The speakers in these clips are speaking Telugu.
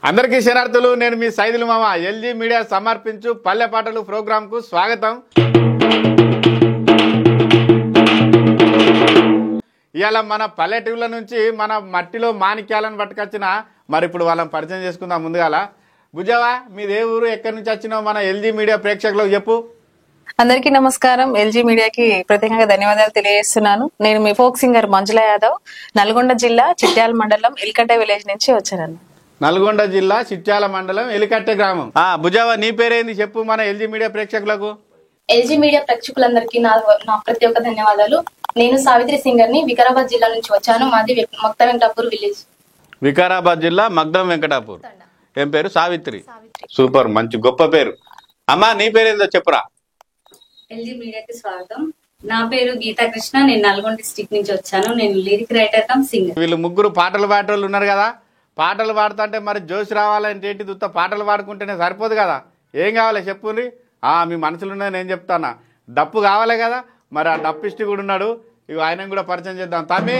అందరికీ శరణార్థులు. నేను మీ సైదులు మామ. ఎల్జీ మీడియా సమర్పించు పల్లె పాటలు ప్రోగ్రామ్ కు స్వాగతం. ఇవాళ మన పల్లెటూళ్ళ నుంచి మన మట్టిలో మాణిక్యాలను పట్టుకొచ్చిన మరి ఇప్పుడు వాళ్ళని పరిచయం చేసుకుందాం. ముందుగాల బుజవా, మీదే ఊరు, ఎక్కడి నుంచి వచ్చినావు మన ఎల్జీ మీడియా ప్రేక్షకులకు చెప్పు. అందరికీ నమస్కారం. ఎల్జీ మీడియాకి ప్రత్యేకంగా ధన్యవాదాలు తెలియజేస్తున్నాను. నేను మీ ఫోక్ సింగర్ మంజుల యాదవ్, నల్గొండ జిల్లా చిట్యాల మండలం ఎలికట్టే విలేజ్ నుంచి వచ్చాను. నల్గొండ జిల్లా చిట్యాల మండలం ఎలికట్టే గ్రామం. బుజావా, నీ పేరేంది చెప్పు మన ఎల్జీ మీడియా ప్రేక్షకులకు. ఎల్జీ మీడియా ప్రేక్షకులందరికీ నా ప్రతి ఒక్క ధన్యవాదాలు. నేను సావిత్రి సింగర్ ని, వికారాబాద్ జిల్లా నుంచి వచ్చాను. మాది మక్తం వెంకటాపూర్ విలేజ్. వికారాబాద్ జిల్లా మగ్దం వెంకటాపూర్. ఏం పేరు? సావిత్రి. సూపర్, మంచి గొప్ప పేరు. అమ్మా, నీ పేరేందో చెప్పురా. ఎల్జీ మీడియాకి స్వాగతం. నా పేరు గీతా కృష్ణ. నేను నల్గొండ డిస్ట్రిక్ట్ నుంచి వచ్చాను. నేను లిరిక్ రైటర్ కమ్ సింగర్. వీళ్ళు ముగ్గురు పాటలు పాడేటోళ్ళు ఉన్నారు కదా. పాటలు పాడుతుంటే మరి జోష్ రావాలంటే ఏంటి, దుత్త పాటలు పాడుకుంటేనే సరిపోదు కదా. ఏం కావాలి చెప్పుండ్రి. మీ మనసులో ఉన్నది నేను చెప్తానా. డప్పు కావాలి కదా. మరి ఆ డప్పిస్ట్ కూడా ఉన్నాడు. ఇక ఆయన కూడా పరిచయం చేద్దాం. తమ్మి,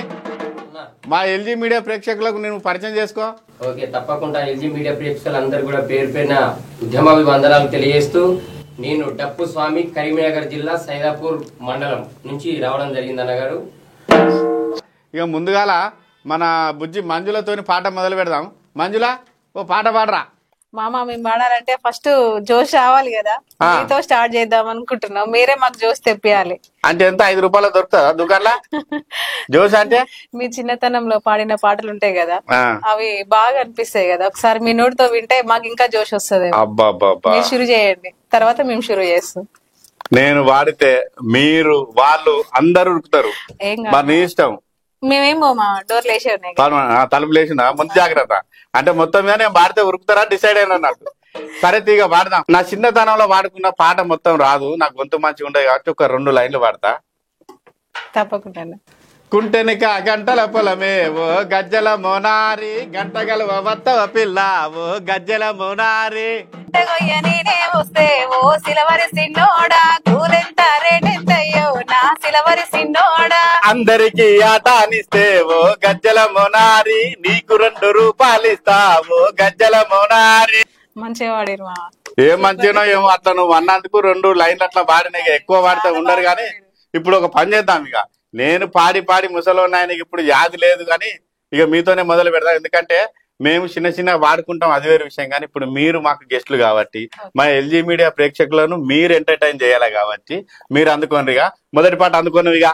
మా ఎల్జీ మీడియా ప్రేక్షకులకు నేను పరిచయం చేసుకో. ఓకే, తప్పకుండా. ఎల్జీ మీడియా ప్రేక్షకులందరూ కూడా పేరు పేరున ఉద్యమాభివందనాలు తెలియజేస్తూ, నేను డప్పు స్వామి, కరీంనగర్ జిల్లా సైదాపూర్ మండలం నుంచి రావడం జరిగింది అన్నగారు. ఇక ముందుగాల మన బుజ్జి మంజులతోని పాట మొదలు పెడదాం. మంజుల, ఓ పాట పాడరా. మామ, మేము పాడాలంటే ఫస్ట్ జోష్ రావాలి కదా. మీతో స్టార్ట్ చేద్దాం అనుకుంటున్నాం. మీరే మాకు జోష్ తెప్పియాలి. అంటే ఎంత, 5 రూపాయలు దొరుకుతుందా దుకాణంలో జోష్? అంటే మీ చిన్నతనంలో పాడిన పాటలు ఉంటాయి కదా, అవి బాగా అనిపిస్తాయి కదా. ఒకసారి మీ నోటితో వింటే మాకు ఇంకా జోష్ వస్తుంది. మీరు షురు చేయండి, తర్వాత మేము షురు చేస్తాం. నేను వాడితే మీరు వాళ్ళు అందరు ఉరుకుతారు. మరి నీ ఇష్టం. మేమేమో మా డోర్లు వేసే ఉన్నాయి, తలుపు లేచిందా? ముందు జాగ్రత్త. అంటే మొత్తం మీద నేను వాడితే ఉరుకుతారా డిసైడ్ అయినా నాకు. సరే తీగ వాడదాం. నా చిన్నతనంలో వాడుకున్న పాట మొత్తం రాదు, నాకు గొంతు మంచిగా ఉండదు కాబట్టి ఒక 2 లైన్లు వాడతా. తప్పకుండా. కుంటెనిక గంటల పొలమే ఓ గజ్జల మోనారి, గంటగల వత్తవ పిల్ల ఓ గజ్జల మోనారి. వస్తే ఓ సిలవరి సిన్నోడా, కూలెంత రేటెంతయ్యో నా సిలవరి సిన్నోడా. అందరికి ఆట అనిస్తే ఓ గజ్జల మోనారి, నీకు 2 రూపాయలు ఇస్తా ఓ గజ్జల మోనారి. మంచిగా వాడిరు. ఏం మంచిగానో ఏమో, అట్లా నువ్వు అన్నందుకు 2 లైన్లు అట్లా పాడిన. ఎక్కువ పాడితే ఉండరు కానీ ఇప్పుడు ఒక పని చేద్దాం. ఇక నేను పాడి పాడి ముసలోని ఆయనకి ఇప్పుడు యాది లేదు కానీ ఇక మీతోనే మొదలు పెడదాం. ఎందుకంటే మేము చిన్న వాడుకుంటాం, అది వేరే విషయం. కానీ ఇప్పుడు మీరు మాకు గెస్టులు కాబట్టి, మా ఎల్జీ మీడియా ప్రేక్షకులను మీరు ఎంటర్టైన్ చేయాలి కాబట్టి మీరు అందుకోండి. ఇక మొదటి పాట అందుకోను. ఇక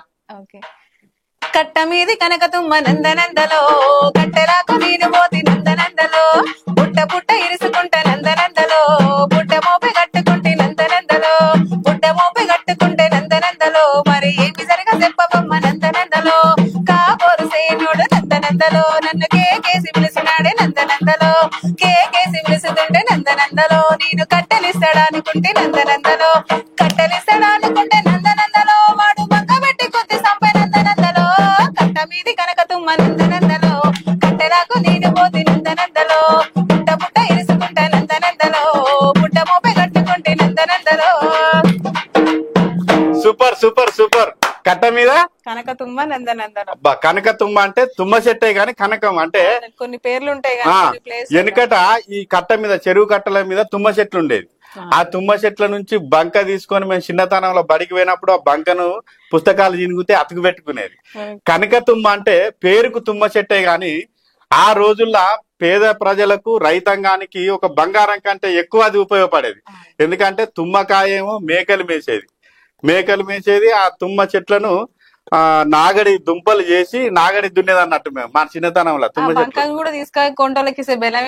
కట్ట మీది కనకతుమ్మ నందనందలో, కట్టెలాకు నేను పోతి నందనందలో, పుట్ట పుట్ట ఇరుసుకుంట నందనందలో, పుట్ట మోపి కట్టుకుంటే నందనందలో, పుట్ట మోపి కట్టుకుంటే నందనందలో. మరి ఏమి జరగ చెప్పబమ్మ నందనందలో, కాబోరు సేనుడు నందనందలో, నన్ను కేకేసి పిలిచినాడే నందనందలో, కేకేసి పిలుస్తుంటే నందనందలో, నేను కట్టెలిస్తాడనుకుంటే నందనందలో, కట్టెలిస్తాడనుకుంటే నందనందలో, వాడు బంగ పెట్టి కొద్ది సంపే నందనందలో. కట్ట మీది కనకతుమ్మ నందనందలో, కట్టెలాకు నేను పోతి నందనందలో, పుట్ట పుట్ట ఇరుసుకుంటా నందనందలో, పుట్ట మోపే కట్టుకుంటే నందనందలో. Super super super. కట్ట మీద కనకతుమ్మ నందనందనం. కనకతుమ్మ అంటే తుమ్మ చెట్టే గాని కనకం అంటే కొన్ని పేర్లు ఉంటాయి. వెనుకట ఈ కట్ట మీద, చెరువు కట్టల మీద తుమ్మ చెట్లు ఉండేది. ఆ తుమ్మ చెట్ల నుంచి బంక తీసుకొని మేము చిన్నతనంలో బడికి పోయినప్పుడు ఆ బంకను పుస్తకాలు చినిగితే అతుకు పెట్టుకునేది. కనక తుమ్మ అంటే పేరుకు తుమ్మ చెట్టే గాని ఆ రోజుల్లో పేద ప్రజలకు, రైతాంగానికి ఒక బంగారం కంటే ఎక్కువ అది ఉపయోగపడేది. ఎందుకంటే తుమ్మకాయ ఏమో మేకలు మేసేది. ఆ తుమ్మ చెట్లను నాగడి దుంపలు చేసి నాగడి దున్నేది అన్నట్టు మేము మా చిన్నతనంలో. తుమ్మ చెట్లు కూడా తీసుకొని కొంటలకి బెల్లం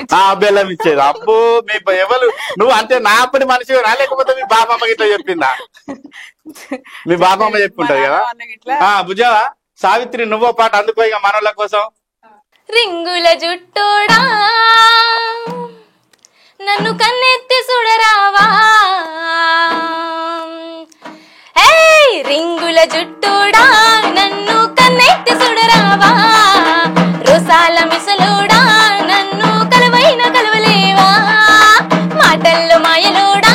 ఇచ్చేది. అబ్బో, మీ ఎవరు నువ్వు అంటే నా అప్పటి మనిషి లేకపోతే మీ బాబమ్మ గిట్లా చెప్పిందా? మీ బాబమ్మ చెప్పుంటది కదా. బుజావా, సావిత్రి నువ్వో పాట అందుకో ఇక మనోళ్ళ కోసం. రింగుల జుట్టోడా నన్ను కన్నెత్తి చూడరావా, రింగుల జుట్టోడా నన్ను కన్నెత్తి చూడరావా, రోసాల మిసలోడా నన్ను కలవైన కలవలేవా, మాటల్లో మాయలోడా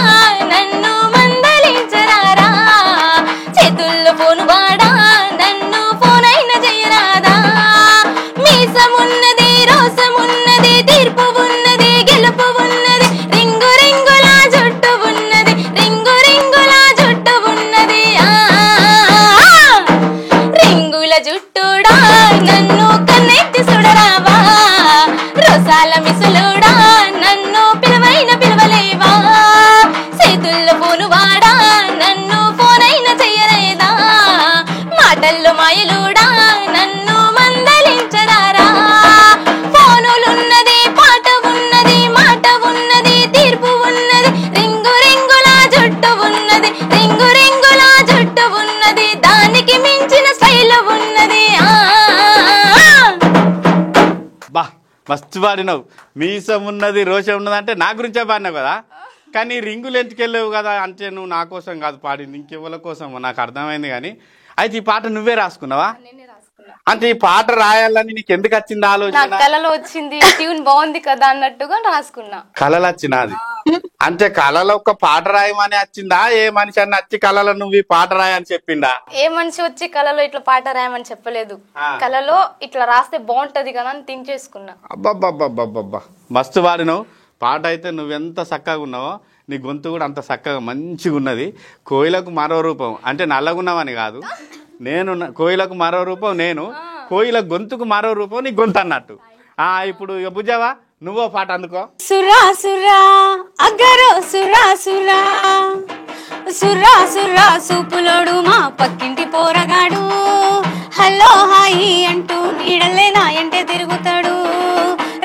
నన్ను మందలించరారా, చేతుల్లో ఫోను వాడా నన్ను ఫోనైన చేయరాదా, మీసమున్నది రోసమున్నది తీర్పు ఉన్నది గెలు జుట్టుడా నన్ను కన్నెత్తి సుడరావా రోసాల మిసులుడా నన్ను పిలువైన పిలువలేవా చేతుల్లో ఫోను వాడా నన్ను ఫోనైన చెయ్యలేదా మాటల్లో మాయలుడా నన్ను మందలించరారా ఫోనులున్నది పాట ఉన్నది మాట ఉన్నది తీర్పు ఉన్నది రింగు రింగుల జుట్టు ఉన్నది రింగు రింగుల జుట్టు ఉన్నది దానికి మించిన స్టైల్ ఉన్నది బా మస్తు పాడినావు. మీసం ఉన్నది రోషం ఉన్నది అంటే నా గురించే పాడినావు కదా, కానీ రింగులు ఎంచుకెళ్ళావు కదా అంటే నువ్వు నా కోసం కాదు పాడింది, ఇంకెవరి కోసం నాకు అర్థమైంది. కానీ అయితే ఈ పాట నువ్వే రాసుకున్నావా? అంటే ఈ పాట రాయాలని నీకు ఎందుకు వచ్చింది ఆలోచన? కళలో వచ్చింది, ట్యూన్ బాగుంది కదా అన్నట్టుగా రాసుకున్నా. కళలు వచ్చినది అంటే కళలో ఒక పాట రాయమని వచ్చిందా? ఏ మనిషి అన్న వచ్చి కళలో నువ్వు ఈ పాట రాయని చెప్పిండా? ఏ మనిషి వచ్చి కళలో ఇట్లా పాట రాయమని చెప్పలేదు, కళలో ఇట్లా రాస్తే బాగుంటది కదా అని థింక్ చేసుకున్నా. అబ్బబ్బబ్బబ్బబ్బా మస్తు పాడినావు. పాట అయితే నువ్వెంత చక్కగా ఉన్నావో నీ గొంతు కూడా అంత చక్కగా మంచిగా ఉన్నది. కోయిలకు మరో రూపం అంటే నల్లగున్నావని కాదు, నేను కోయిలకు మరో రూపం, నేను కోయిల గొంతుకు మరో రూపం నీ గొంతు అన్నట్టు. ఇప్పుడు ఇక బుజ్జావా నువ్వో పాట అందుకో. సురా సురా అగరో సురా సురా సురా సురా సూపులోడు మా పక్కింటి పోరగాడు హలో హాయి అంటూ నీడలే నా ఎంటే తిరుగుతాడు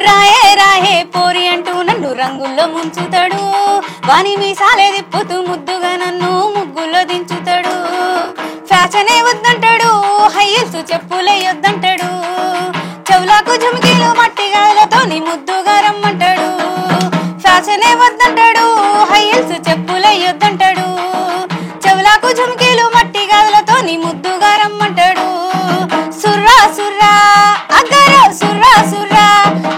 రాయే రాయే పోరి అంటూ నన్ను రంగుల్లో ముంచుతాడు వాని మీసాలే తిప్పుతూ ముద్దుగా నన్ను ముగ్గుల్లో దించుతాడు ఫ్యాషనే వద్దంటాడు హైల్స్ చెప్పులే వద్దంటాడు చెవులకు జుమికీలు మట్టిగాయలతో నీ ముద్దుగా రమ్మంటాడు ఫ్యాషనే వద్దంటాడు హైల్స్ చెప్పులే వద్దంటాడు చెవులకు జుమికీలు మట్టిగాయలతో నీ ముద్దుగా రమ్మంటాడు సుర్రా సుర్రా అగరో సుర్రా సుర్రా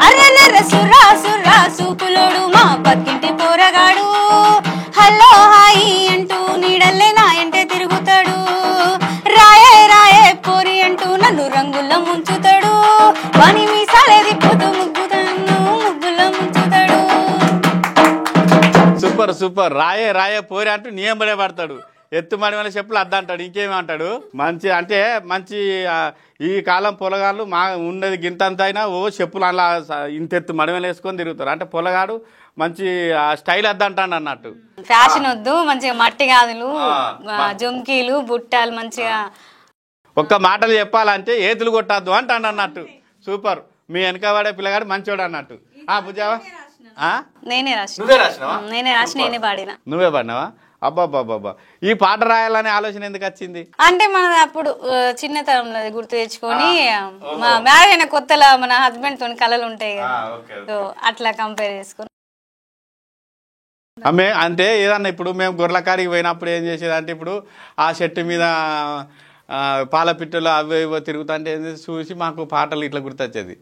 అర్రనర్ర సుర్రా సుర్రా సూపులోడు మా పక్కింటి పోరగాడు హలో హాయి అంటూ నీడల్లే నా ఎంటే తిరుగుతాడు రాయే రాయే పోరి అంటూ నన్ను రంగుల్లో ముంచుతాడు వాని మీసాలే తిప్పుతూ ముగ్గుల్లో ముంచుతాడు. Super super. రాయే రాయే పోరి అంటూ నియమడే పడతాడు. ఎత్తు మడి వల్ల చెప్పులు అద్దంటాడు, ఇంకేమంటాడు. మంచి అంటే మంచి ఈ కాలం పొలగాళ్ళు మా ఉన్నది గింతంత అయినా ఓ చెప్పులు అలా ఇంతెత్తు మడిమలు వేసుకొని తిరుగుతారు. అంటే పొలగాడు మంచి స్టైల్ అద్దంటాడు అన్నట్టు. ఫ్యాషన్ వద్దు, మంచిగా మట్టి గాజులు జుమ్కీలు బుట్టాలు మంచిగా. ఒక్క మాటలు చెప్పాలంటే ఏతులు కొట్టద్దు అంటాడు అన్నట్టు. సూపర్. మీ వెనకబడే పిల్లగాడు మంచోడు అన్నట్టు. బుజ్జావా నేనే రాసిన. నువ్వే రాసినావా? నేనే రాసి నేనే పాడినా. నువ్వే పాడినావా? అబ్బాబ్బాబ్బా. ఈ పాట రాయాలనే ఆలోచన ఎందుకు వచ్చింది? అంటే మన అప్పుడు చిన్నతనంలో గుర్తు తెచ్చుకొని మా మ్యారేజ్ అయిన కొత్తలో మన హస్బెండ్ తోని కళలు ఉంటాయి కదా, అట్లా కంపేర్ చేసుకుని. ఆమె అంటే ఏదన్నా ఇప్పుడు మేము గొర్రెలకాడికి పోయినప్పుడు ఏం చేసేది అంటే ఇప్పుడు ఆ చెట్టు మీద పాల పిట్టలు అవి ఇవో తిరుగుతుంటే చూసి మాకు పాటలు ఇట్లా గుర్తొచ్చేది.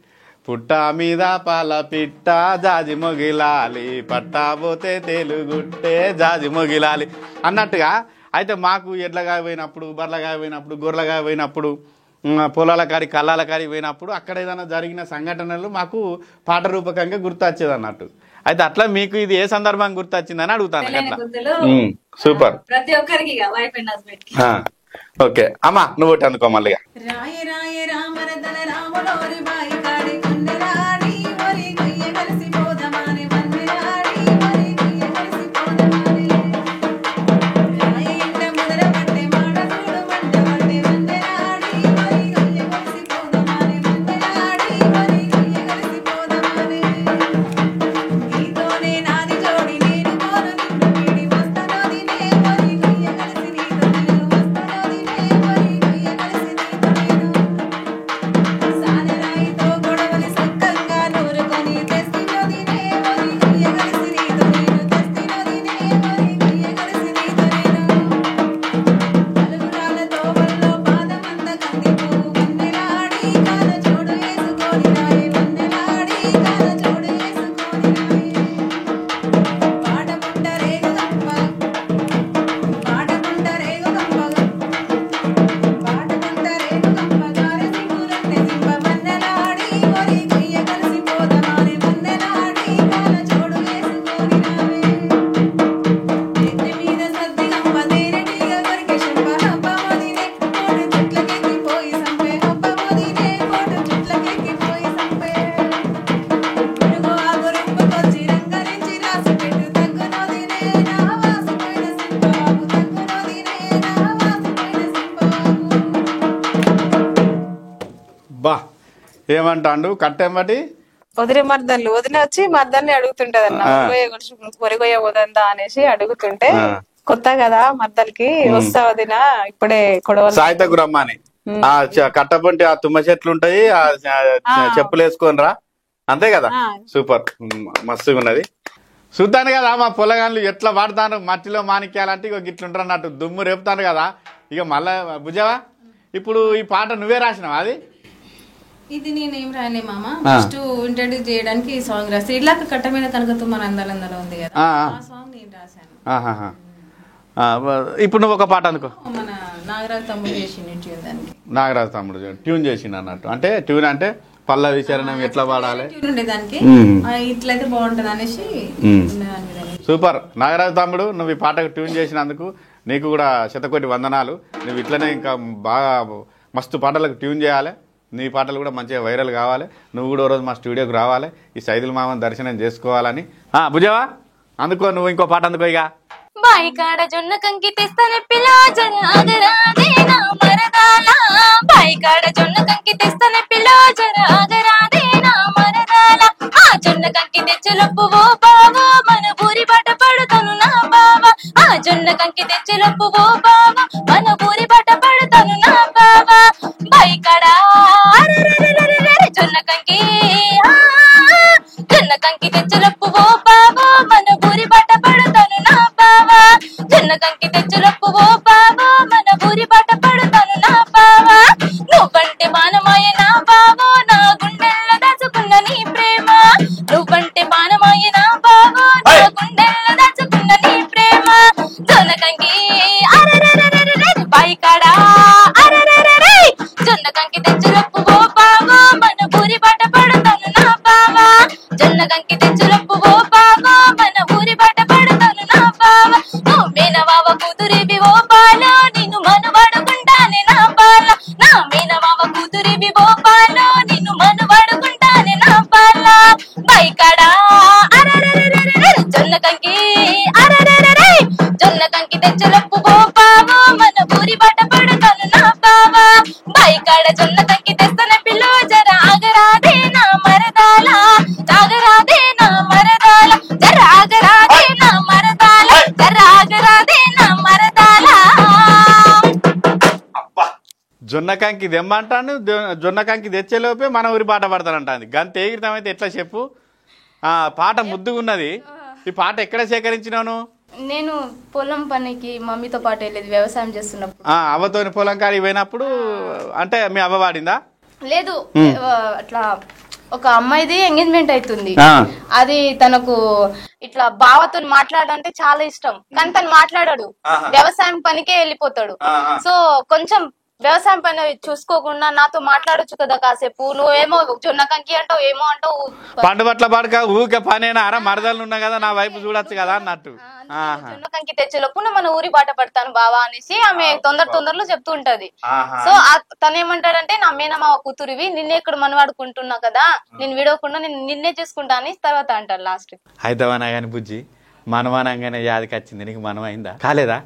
పుట్ట మీద పాల పిట్ట జాజి మొగిలాలి పట్టా పోతే తెలుగుట్టే జాజి మొగిలాలి అన్నట్టుగా. అయితే మాకు ఎడ్లగా పోయినప్పుడు బర్రెలగా పోయినప్పుడు గొర్రెలగా పోయినప్పుడు పొలాల కాడి కళ్ళాల కాడి పోయినప్పుడు అక్కడ ఏదైనా జరిగిన సంఘటనలు మాకు పాట రూపకంగా గుర్తొచ్చేది అన్నట్టు. అయితే అట్లా మీకు ఇది ఏ సందర్భంగా గుర్తొచ్చిందని అడుగుతాను. అట్లా సూపర్. ప్రతి ఒక్కరికి వైఫ్ అండ్ హస్బెండ్ కి. ఓకే అమ్మా నువ్వు ఒకటి అందుకో మళ్ళీ. రాయ రాయ రామరదన రాములోరి బాయి కాడి గుండెలాడి మరి గుయ్య కలిసి పోదమాని వందెలాడి మరి గుయ్య కలిసి పోదమాని రాయ ఇంట ముదర పట్టే మాడ చూడు మంట పట్టే వందెలాడి మరి గుయ్య కలిసి పోదమాని వందెలాడి మరి గుయ్య కలిసి పోదమాని నీతోనే నాది జోడి నేను కోరు నిన్ను వీడి వస్తనోదినే మరి గుయ్య కలిసి నీతో నేను వస్తనోదినే మరి గుయ్య కలిసి నీతో నేను సానరాయితో బా ఏమంటాండు కట్టెంబటి వదిలే మర్దన్లు వదిన వచ్చి మర్దన్ని అడుగుతుంటది అన్న పొరిగొయ్య వదందా అనేసి అడుగుతుంటే కొత్త కదా మర్దలకి వస్తా వదిన ఇప్పుడే కొడవలు సాయితకు రమ్మని ఆ కట్టబంటి ఆ తుమ్మ చెట్లు ఉంటాయి ఆ చెప్పులు వేసుకొని రా అంతే కదా సూపర్ మస్తుగా ఉన్నది చూద్దాను కదా మా పొలగాన్లు ఎట్లా వాడతాను మట్టిలో మాణిక్యాలంటే ఇక గిట్లుంటారు అన్నట్టు దుమ్ము రేపుతాను కదా ఇక మళ్ళా భుజవా ఇప్పుడు ఈ పాట నువ్వే రాసినావా అది ఇది నేనేం రాయలే మామ ఫస్ట్ ఇంట్రడ్యూస్ చేయడానికి ఈ సాంగ్ రాసి ఇలాక కట్టమైన కనకతో మన అందలందరూ ఉంది కదా ఆ సాంగ్ నేను రాశాను. ఇప్పుడు నువ్వు ఒక పాట అనుకో మన నాగరాజు తమ్ముడు చేసిండు ట్యూన్ దానికి. నాగరాజు తమ్ముడు ట్యూన్ చేసిండు అన్నట్టు అంటే ట్యూన్ అంటే పల్లవి చరణం ఎట్లా పాడాలి ట్యూన్ ఉండే దానికి ఇట్లయితే బాగుంటది అనేసి సూపర్ నాగరాజు తమ్ముడు నువ్వు ఈ పాటకు ట్యూన్ చేసినందుకు నీకు కూడా శతకోటి వందనాలు. నువ్వు ఇట్లనే ఇంకా బాగా మస్తు పాటలకు ట్యూన్ చేయాలి. నీ పాటలు కూడా మంచిగా వైరల్ కావాలి. నువ్వు కూడా రోజు మా స్టూడియోకి రావాలి. ఈ సైదుల మామని దర్శనం చేసుకోవాలని. భుజవా అందుకో నువ్వు ఇంకో పాట అందుకో ఇక బాయి కాడ జొన్న కంకి తెస్తానే పిలో జరాగరాదే నా మరదాలా బాయి కాడ జొన్న కంకి తెస్తానే పిలో జరాగరాదే నా మరదాలా ఆ జొన్న కంకి తెచ్చులప్పు ఓ బావో మన ఊరి బాట పడుతాను నా బావా ఆ జొన్న కంకి తెచ్చులప్పు ఓ బావో మన ఊరి బాట పడుతాను నా బావా బాయి కాడ జొన్న కంకి జొన్న కంకి తెచ్చులప్పు ఓ బావో మన ఊరి బాట పడుతాను నా బావా జొన్న కంకి తెచ్చులప్పు ఓ బావో మన ఊరి బాట పడుతాను నా బావా నువ్వంటే మానమాయ నా బావో నా గుండెల్లో దాచుకున్న నీ ప్రేమ నువ్వంటే మానమాయ నా బావో నా గుండెల్లో దాచుకున్న నీ ప్రేమ జొన్న కంకి బాయి కాడ జొన్న కంకి తెచ్చులప్పు ఓ బావో మన ఊరి బాట పడుతాను నా బావా జొన్న కంకి తెచ్చులప్పు ఓ బావో మన ఊరి బాట పడుతాను నా బావా నువ్వు మీనవావ కూతురివి ఓ బాలో నిన్ను మనువాడుకుంటానే నా బాల నా మీనవావ కూతురివి ఓ బాలో నిన్ను మనువాడుకుంటానే నా బాల బైకాడా జొన్న కంకి జొన్న కంకి తెచ్చులప్పు ఓ బావో మన ఊరి బాట పడుతాను నా బావా బైకాడ జొన్న కంకి తెస్తానే పిల్లో జర ఆగరాదే నా మరదాల జాగరాదే నా మరదాల జర ఆగరాదే నా మరదాల జర ఆగరాదే నా మరదాల జొన్న కంకి దెమ్మంటాను జొన్న కంకి తెచ్చేలోపే మన ఊరి పాట పడతానంటాను. గంత ఎగిరితమైతే ఎట్లా చెప్పు. పాట ముద్దుగున్నది. ఈ పాట ఎక్కడ సేకరించినాను? నేను పొలం పనికి మమ్మీతో పాటు వెళ్ళేది వ్యవసాయం చేస్తున్నప్పుడు. అవ్వతోని పొలం కాడికి పోయినప్పుడు అంటే మీ అవ్వ వాడిందా? లేదు అట్లా ఒక అమ్మాయిది ఎంగేజ్మెంట్ అవుతుంది. అది తనకు ఇట్లా బావతో మాట్లాడాలంటే చాలా ఇష్టం, కానీ తను మాట్లాడాడు, వ్యవసాయం పనికే వెళ్ళిపోతాడు. సో కొంచెం వ్యవసాయం పని చూసుకోకుండా నాతో మాట్లాడొచ్చు కదా కాసేపు, నువ్వేమో జొన్న కంకి అంటావు ఏమో అంటావు, పండు బట్ల పడక ఊకే పనేనా మరదలు ఉన్నా కదా నా వైపు చూడొచ్చు కదా అన్నట్టు. జొన్న కంకి తెచ్చేలోపు మన ఊరి బాట పడతాను బావా అనేసి ఆమె తొందరలో చెప్తూ ఉంటది. సో తనేమంటాడంటే నా మేనమావ కూతురివి, నిన్నే ఇక్కడ మనవాడుకుంటున్నా కదా, నేను విడవకుండా నేను నిన్నే చేసుకుంటా అని తర్వాత అంటారు లాస్ట్. హైదవానా గాని బుజ్జి మనవానంగానే యాదికి వచ్చింది, నీకు మనం అయిందా కాలేదా?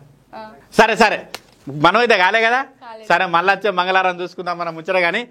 సరే సరే మనం అయితే కాలే కదా. సరే మళ్ళీ వచ్చే మంగళవారం చూసుకుందాం మనం ముచ్చట గాని.